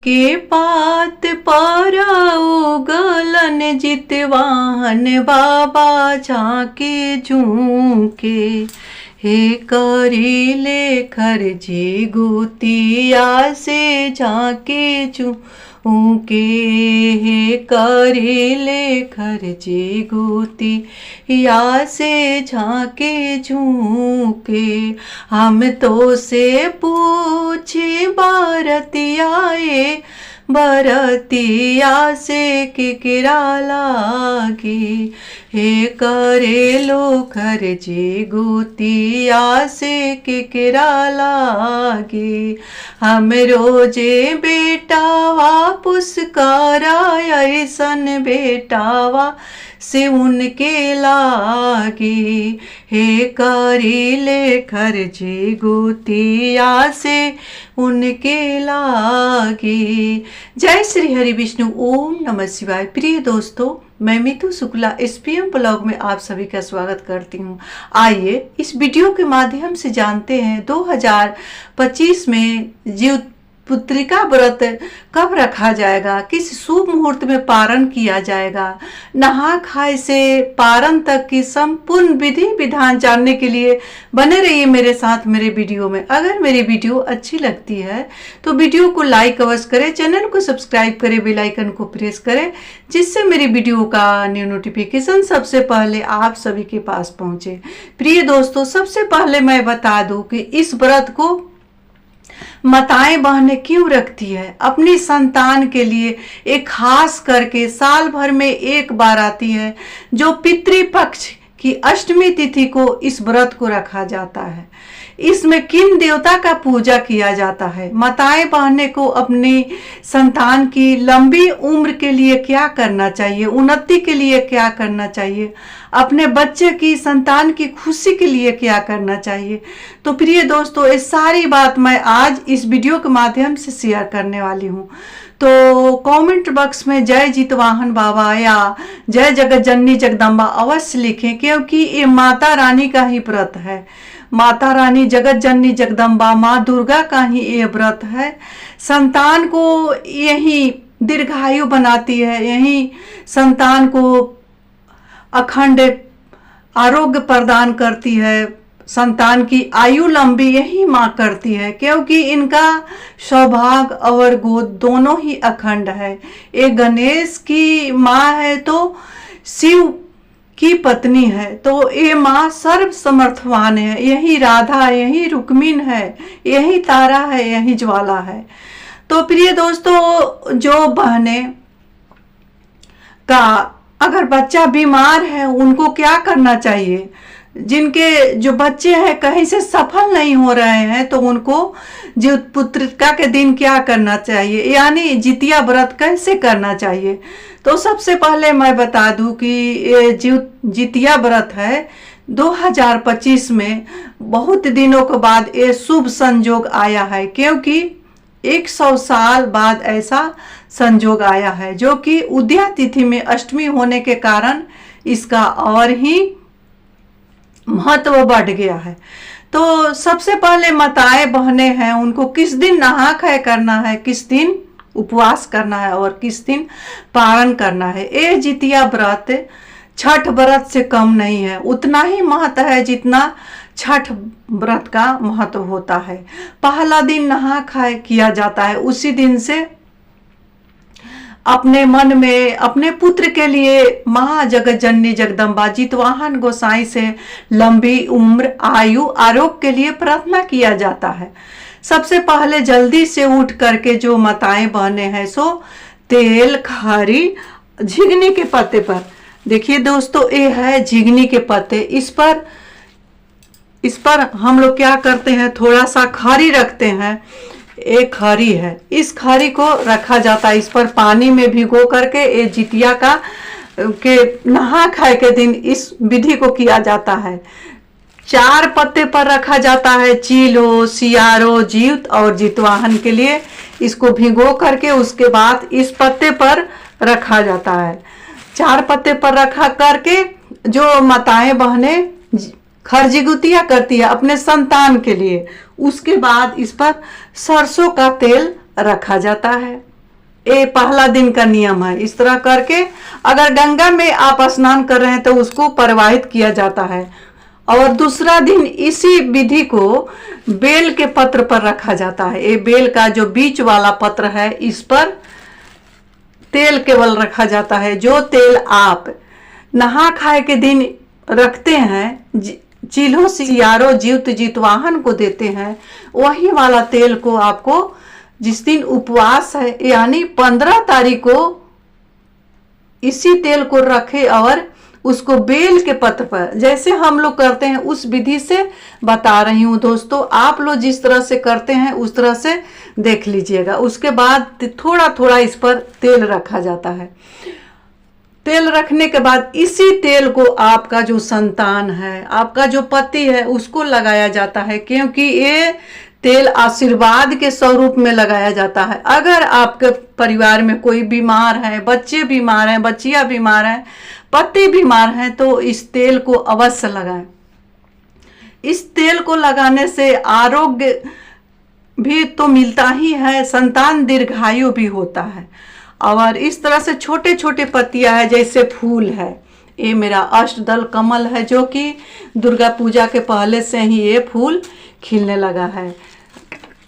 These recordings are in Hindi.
के पात पारा उगलन जितवाहन बाबा झांके झूके हे करीले खरजी गुतिया से झांके झूके हे करीले खरजी गुतिया से झांके झूके हम तो से पूछे बरतियाए बरतिया से किकरा लागी हे करेलो खरजी गुतिया से किकरा लागी हम रोजे बेटावा पुस्कारा ऐसन बेटावा से उनके लागी हे करीले खरजी गुतिया से उनके लागी। जय श्री हरि विष्णु, ओम नमः शिवाय। प्रिय दोस्तों, मैं मितु शुक्ला एसपीएम ब्लॉग में आप सभी का स्वागत करती हूँ। आइए इस वीडियो के माध्यम से जानते हैं 2025 में जीव पुत्रिका व्रत कब रखा जाएगा, किस शुभ मुहूर्त में पारण किया जाएगा। नहा खाए से पारण तक की संपूर्ण विधि विधान जानने के लिए बने रहिए मेरे साथ मेरे वीडियो में। अगर मेरी वीडियो अच्छी लगती है तो वीडियो को लाइक अवश्य करें, चैनल को सब्सक्राइब करें, बेल आइकन को प्रेस करें, जिससे मेरी वीडियो का न्यू नोटिफिकेशन सबसे पहले आप सभी के पास पहुंचे। प्रिय दोस्तों, सबसे पहले मैं बता दूं कि इस व्रत को माताएं बहनें क्यों रखती है। अपनी संतान के लिए एक खास करके साल भर में एक बार आती है जो पितृपक्ष की अष्टमी तिथि को इस व्रत को रखा जाता है। इसमें किन देवता का पूजा किया जाता है, माताएं बहनें को अपनी संतान की लंबी उम्र के लिए क्या करना चाहिए, उन्नति के लिए क्या करना चाहिए, अपने बच्चे की संतान की खुशी के लिए क्या करना चाहिए। तो प्रिय दोस्तों, ये सारी बात मैं आज इस वीडियो के माध्यम से शेयर करने वाली हूँ। तो कमेंट बॉक्स में जय जितवाहन बाबा या जय जगत जननी जगदम्बा अवश्य लिखें, क्योंकि ये माता रानी का ही व्रत है। माता रानी जगत जननी जगदम्बा माँ दुर्गा का ही ये व्रत है। संतान को यही दीर्घायु बनाती है, यही संतान को अखंड आरोग्य प्रदान करती है, संतान की आयु लंबी यही माँ करती है, क्योंकि इनका सौभाग्य और गोद दोनों ही अखंड है। एक गणेश की माँ है तो शिव की पत्नी है, तो ये माँ सर्व समर्थवान है। यही राधा, यही रुक्मिण है, यही तारा है, यही ज्वाला है। तो प्रिय दोस्तों, जो बहनें का अगर बच्चा बीमार है उनको क्या करना चाहिए, जिनके जो बच्चे हैं कहीं से सफल नहीं हो रहे हैं तो उनको जीव पुत्रिका के दिन क्या करना चाहिए, यानी जितिया व्रत कैसे करना चाहिए। तो सबसे पहले मैं बता दूं कि ये जितिया व्रत है 2025 में बहुत दिनों के बाद ये शुभ संयोग आया है, क्योंकि 100 साल बाद ऐसा संयोग आया है, जो कि उदया तिथि में अष्टमी होने के कारण इसका और ही महत्व बढ़ गया है। तो सबसे पहले माताएं बहनें हैं उनको किस दिन नहा खाए करना है, किस दिन उपवास करना है और किस दिन पारण करना है। ये जितिया व्रत छठ व्रत से कम नहीं है, उतना ही महत्व है जितना छठ व्रत का महत्व होता है। पहला दिन नहा खाए किया जाता है, उसी दिन से अपने मन में अपने पुत्र के लिए महा जगत जननी जगदम्बा जितवाहन गोसाई से लंबी उम्र आयु आरोग्य के लिए प्रार्थना किया जाता है। सबसे पहले जल्दी से उठ करके जो माताएं बहने हैं सो तेल खारी झिगनी के पत्ते पर, देखिए दोस्तों ये है झिगनी के पत्ते, इस पर हम लोग क्या करते हैं, थोड़ा सा खारी रखते हैं। एक खारी है, इस खारी को रखा जाता है, इस पर पानी में भिगो करके ये जितिया का के नहा खाए के दिन इस विधि को किया जाता है। 4 पत्ते पर रखा जाता है, चीलो, सियारो, जीवत और जितवाहन के लिए इसको भिगो करके उसके बाद इस पत्ते पर रखा जाता है। 4 पत्ते पर रखा करके जो माताएं बहनें खरजिगुतिया करती है अपने संतान के लिए, उसके बाद इस पर सरसों का तेल रखा जाता है। ये पहला दिन का नियम है। इस तरह करके अगर गंगा में आप स्नान कर रहे हैं तो उसको प्रवाहित किया जाता है। और दूसरा दिन इसी विधि को बेल के पत्र पर रखा जाता है। ये बेल का जो बीच वाला पत्र है, इस पर तेल केवल रखा जाता है। जो तेल आप नहा खाए के दिन रखते हैं, चील्हों सियारो जीवित जितवाहन को देते हैं, वही वाला तेल को आपको जिस दिन उपवास है यानी 15 तारीख को इसी तेल को रखे और उसको बेल के पत्र पर जैसे हम लोग करते हैं उस विधि से बता रही हूँ दोस्तों। आप लोग जिस तरह से करते हैं उस तरह से देख लीजिएगा। उसके बाद थोड़ा थोड़ा इस पर तेल रखा जाता है। तेल रखने के बाद इसी तेल को आपका जो संतान है, आपका जो पति है, उसको लगाया जाता है, क्योंकि ये तेल आशीर्वाद के स्वरूप में लगाया जाता है। अगर आपके परिवार में कोई बीमार है, बच्चे बीमार हैं, बच्चियां बीमार हैं, पति बीमार हैं, तो इस तेल को अवश्य लगाएं। इस तेल को लगाने से आरोग्य भी तो मिलता ही है, संतान दीर्घायु भी होता है। और इस तरह से छोटे छोटे पत्तियां है, जैसे फूल है, ये मेरा अष्टदल कमल है जो कि दुर्गा पूजा के पहले से ही ये फूल खिलने लगा है।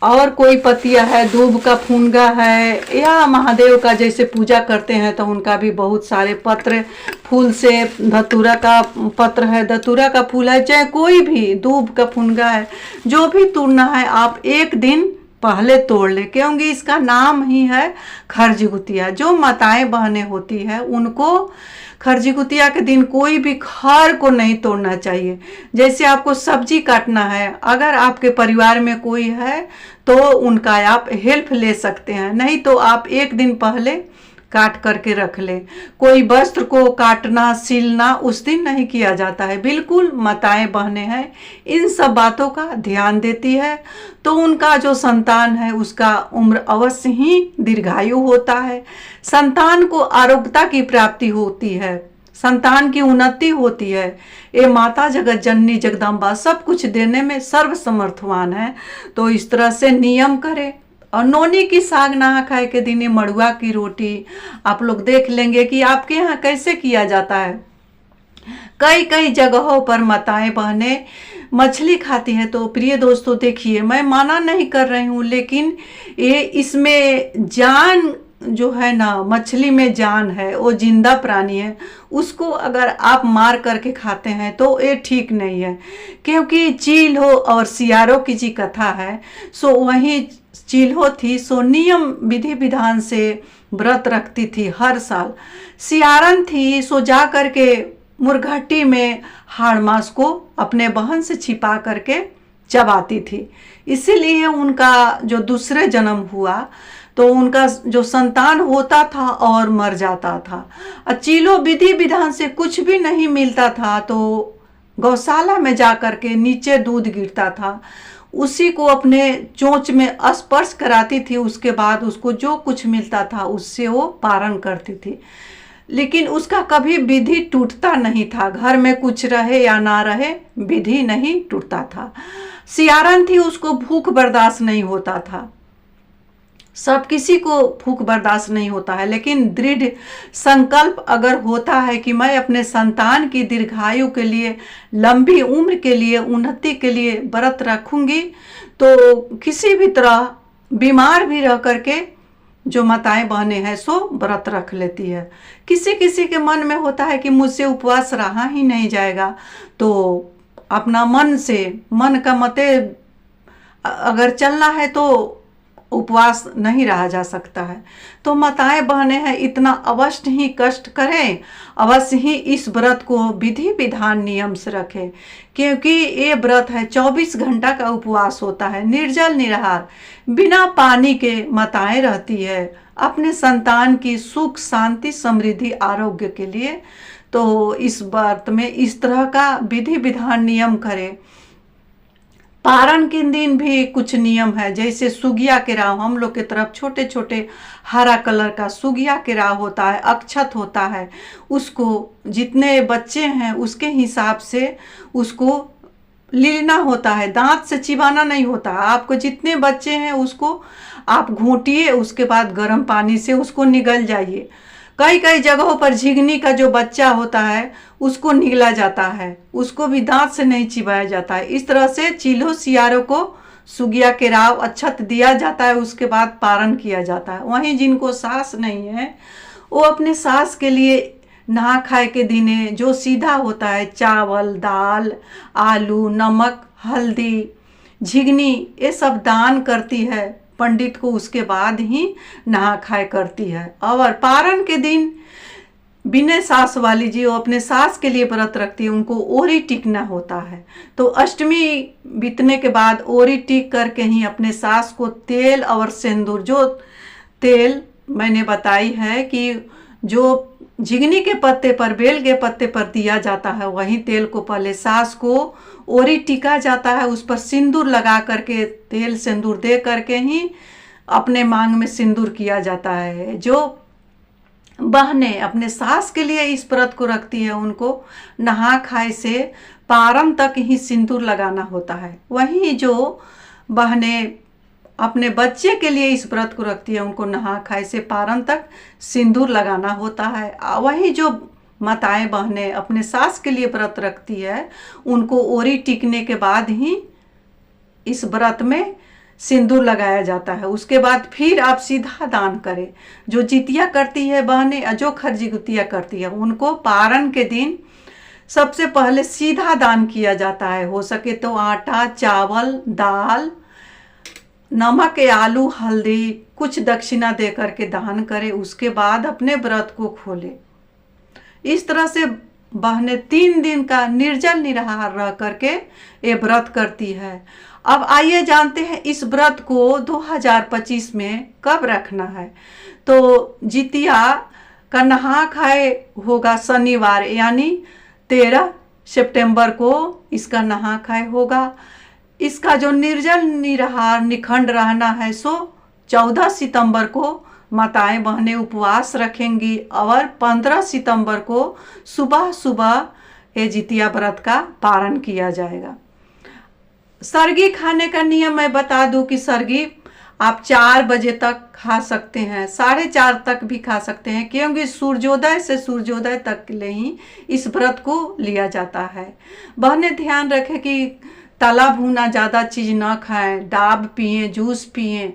और कोई पत्तियां है, दूब का फूनगा है, या महादेव का जैसे पूजा करते हैं तो उनका भी बहुत सारे पत्र फूल से, धतूरा का पत्र है, धतूरा का फूल है, चाहे कोई भी दूब का फूनगा है, जो भी तोड़ना है आप एक दिन पहले तोड़ ले, क्योंकि इसका नाम ही है खरजिगुतिया। जो माताएं बहनें होती है उनको खरजिगुतिया के दिन कोई भी खर को नहीं तोड़ना चाहिए। जैसे आपको सब्जी काटना है, अगर आपके परिवार में कोई है तो उनका आप हेल्प ले सकते हैं, नहीं तो आप एक दिन पहले काट करके रख ले। कोई वस्त्र को काटना सिलना उस दिन नहीं किया जाता है। बिल्कुल माताएं बहनें हैं इन सब बातों का ध्यान देती है तो उनका जो संतान है उसका उम्र अवश्य ही दीर्घायु होता है। संतान को आरोग्यता की प्राप्ति होती है, संतान की उन्नति होती है। ये माता जगत जननी जगदम्बा सब कुछ देने में सर्वसमर्थवान है। तो इस तरह से नियम करें। और नौनी की साग नहा खाए के दिन मड़ुआ की रोटी आप लोग देख लेंगे कि आपके यहाँ कैसे किया जाता है। कई कई जगहों पर माताएं बहनें मछली खाती हैं। तो प्रिय दोस्तों देखिए, मैं माना नहीं कर रही हूँ, लेकिन ये इसमें जान जो है ना, मछली में जान है, वो जिंदा प्राणी है, उसको अगर आप मार करके खाते हैं तो ये ठीक नहीं है। क्योंकि चील्हो और सियारों की जी कथा है, सो वही चील्हो थी, सो नियम विधि विधान से व्रत रखती थी हर साल। सियारन थी, सो जा करके मुरघट्टी में हाड़ मांस को अपने बहन से छिपा करके चबाती थी। इसीलिए उनका जो दूसरे जन्म हुआ तो उनका जो संतान होता था और मर जाता था। चीलो विधि विधान से कुछ भी नहीं मिलता था तो गौशाला में जा करके नीचे दूध गिरता था, उसी को अपने चोंच में स्पर्श कराती थी। उसके बाद उसको जो कुछ मिलता था उससे वो पारण करती थी, लेकिन उसका कभी विधि टूटता नहीं था। घर में कुछ रहे या ना रहे, विधि नहीं टूटता था। सियारन थी, उसको भूख बर्दाश्त नहीं होता था। सब किसी को भूख बर्दाश्त नहीं होता है, लेकिन दृढ़ संकल्प अगर होता है कि मैं अपने संतान की दीर्घायु के लिए, लंबी उम्र के लिए, उन्नति के लिए व्रत रखूंगी, तो किसी भी तरह बीमार भी रह करके जो माताएं बहनें हैं सो व्रत रख लेती है। किसी किसी के मन में होता है कि मुझसे उपवास रहा ही नहीं जाएगा, तो अपना मन से, मन का मते अगर चलना है तो उपवास नहीं रहा जा सकता है। तो माताएं बहनें हैं, इतना अवश्य ही कष्ट करें, अवश्य ही इस व्रत को विधि विधान नियम से रखें, क्योंकि ये व्रत है 24 घंटा का उपवास होता है, निर्जल निराहार, बिना पानी के माताएं रहती है अपने संतान की सुख शांति समृद्धि आरोग्य के लिए। तो इस व्रत में इस तरह का विधि विधान नियम करें। पारण के दिन भी कुछ नियम है, जैसे सुगिया के राव, हम लोग की तरफ छोटे छोटे हरा कलर का सुगिया के राव होता है, अक्षत होता है, उसको जितने बच्चे हैं उसके हिसाब से उसको लीलना होता है, दांत से चिबाना नहीं होता। आपको जितने बच्चे हैं उसको आप घूंटिए, उसके बाद गर्म पानी से उसको निगल जाइए। कई कई जगहों पर झिंगनी का जो बच्चा होता है उसको निगला जाता है, उसको भी दांत से नहीं चिबाया जाता है। इस तरह से चीलों सियारों को सुगिया केराव अक्षत दिया जाता है, उसके बाद पारण किया जाता है। वहीं जिनको सास नहीं है वो अपने सास के लिए नहा खाए के दिने जो सीधा होता है, चावल, दाल, आलू, नमक, हल्दी, झिंगनी, ये सब दान करती है पंडित को, उसके बाद ही नहा खाए करती है। और पारण के दिन बिना सास वाली जी वो अपने सास के लिए व्रत रखती है, उनको ओरी टिकना होता है। तो अष्टमी बीतने के बाद ओरी टिक करके ही अपने सास को तेल और सिंदूर, जो तेल मैंने बताई है कि जो झिंगनी के पत्ते पर, बेल के पत्ते पर दिया जाता है, वही तेल को पहले सास को ओरी टिका जाता है, उस पर सिंदूर लगा करके, तेल सिंदूर दे करके ही अपने मांग में सिंदूर किया जाता है। जो बहनें अपने सास के लिए इस व्रत को रखती है उनको नहा खाए से पारण तक ही सिंदूर लगाना होता है। वहीं जो बहनें अपने बच्चे के लिए इस व्रत को रखती है उनको नहा खाए से पारण तक सिंदूर लगाना होता है। वहीं जो माताएं बहनें अपने सास के लिए व्रत रखती है उनको ओरी टिकने के बाद ही इस व्रत में सिंदूर लगाया जाता है। उसके बाद फिर आप सीधा दान करें। जो जितिया करती है बहनें, जो खरजिगुतिया करती है, उनको पारण के दिन सबसे पहले सीधा दान किया जाता है। हो सके तो आटा, चावल, दाल, नमक, आलू, हल्दी, कुछ दक्षिणा दे करके दान करे, उसके बाद अपने व्रत को खोले। इस तरह से बहनें 3 दिन का निर्जल निराहार रह करके ये व्रत करती है। अब आइए जानते हैं इस व्रत को 2025 में कब रखना है। तो जितिया का नहा खाए होगा शनिवार, यानी 13 सितंबर को इसका नहा खाए होगा। इसका जो निर्जल निराहार निखंड रहना है सो 14 सितंबर को माताएं बहनें उपवास रखेंगी और 15 सितंबर को सुबह सुबह ये जितिया व्रत का पारण किया जाएगा। सरगी खाने का नियम मैं बता दूं कि सरगी आप 4 बजे तक खा सकते हैं, 4:30 तक भी खा सकते हैं, क्योंकि सूर्योदय से सूर्योदय तक के लिए ही इस व्रत को लिया जाता है। बहनें ध्यान रखें कि तला भुना ज़्यादा चीज़ ना खाएं, डाब पिएं, जूस पिएं,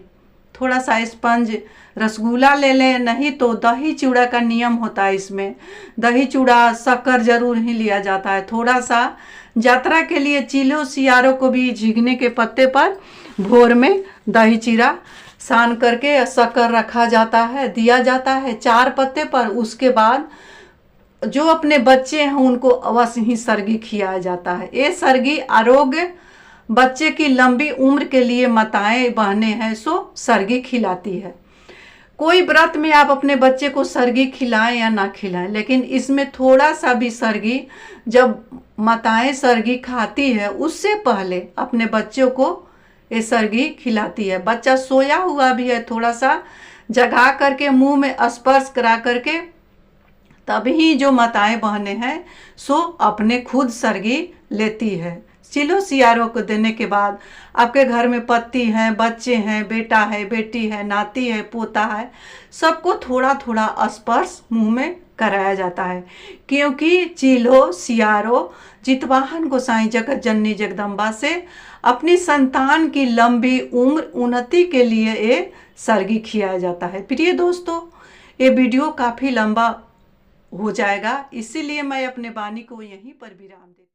थोड़ा सा स्पंज रसगुल्ला ले लें, नहीं तो दही चूड़ा का नियम होता है। इसमें दही चूड़ा, शक्कर जरूर ही लिया जाता है। थोड़ा सा यात्रा के लिए चीलों सियारों को भी झिंगने के पत्ते पर भोर में दही चीरा सान करके शक्कर रखा जाता है, दिया जाता है 4 पत्ते पर। उसके बाद जो अपने बच्चे हैं उनको अवश्य ही सरगी खिलाया जाता है। ये सरगी आरोग्य, बच्चे की लंबी उम्र के लिए माताएं बहनें हैं सो सरगी खिलाती है। कोई व्रत में आप अपने बच्चे को सरगी खिलाएं या ना खिलाएं, लेकिन इसमें थोड़ा सा भी सरगी, जब माताएं सरगी खाती है उससे पहले अपने बच्चों को ये सरगी खिलाती है। बच्चा सोया हुआ भी है, थोड़ा सा जगा करके मुंह में स्पर्श करा करके तभी जो माताएं बहनें हैं सो अपने खुद सरगी लेती है। चिलो सियारों को देने के बाद आपके घर में पति हैं, बच्चे हैं, बेटा है, बेटी है, नाती है, पोता है, सबको थोड़ा थोड़ा स्पर्श मुंह में कराया जाता है, क्योंकि चिलो सियारो जितवाहन गोसाई जगत जननी जगदम्बा से अपनी संतान की लंबी उम्र उन्नति के लिए ये सरगी खिलाया जाता है। प्रिय दोस्तों, ये वीडियो काफ़ी लंबा हो जाएगा, इसीलिए मैं अपने वाणी को यहीं पर विराम देती हूँ।